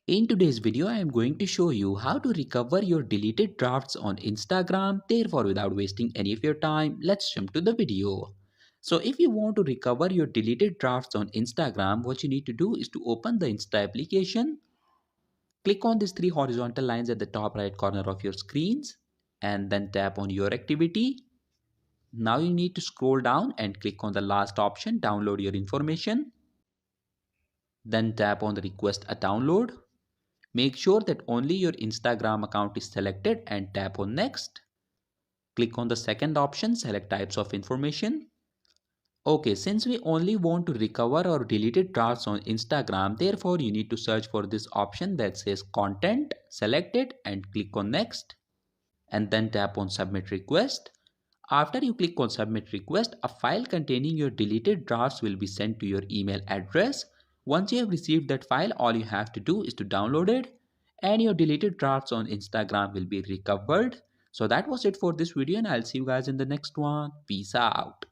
In today's video, I am going to show you how to recover your deleted drafts on Instagram. Therefore, without wasting any of your time, let's jump to the video. So if you want to recover your deleted drafts on Instagram, what you need to do is to open the Insta application. Click on these three horizontal lines at the top right corner of your screens and then tap on your activity. Now you need to scroll down and click on the last option, download your information. Then tap on the request a download. Make sure that only your Instagram account is selected and tap on next. Click on the second option, select types of information. Okay, since we only want to recover or deleted drafts on Instagram, therefore you need to search for this option that says content, select it and click on next and then tap on submit request. After you click on submit request, a file containing your deleted drafts will be sent to your email address. Once you have received that file, all you have to do is to download it and your deleted drafts on Instagram will be recovered. So that was it for this video and I'll see you guys in the next one. Peace out.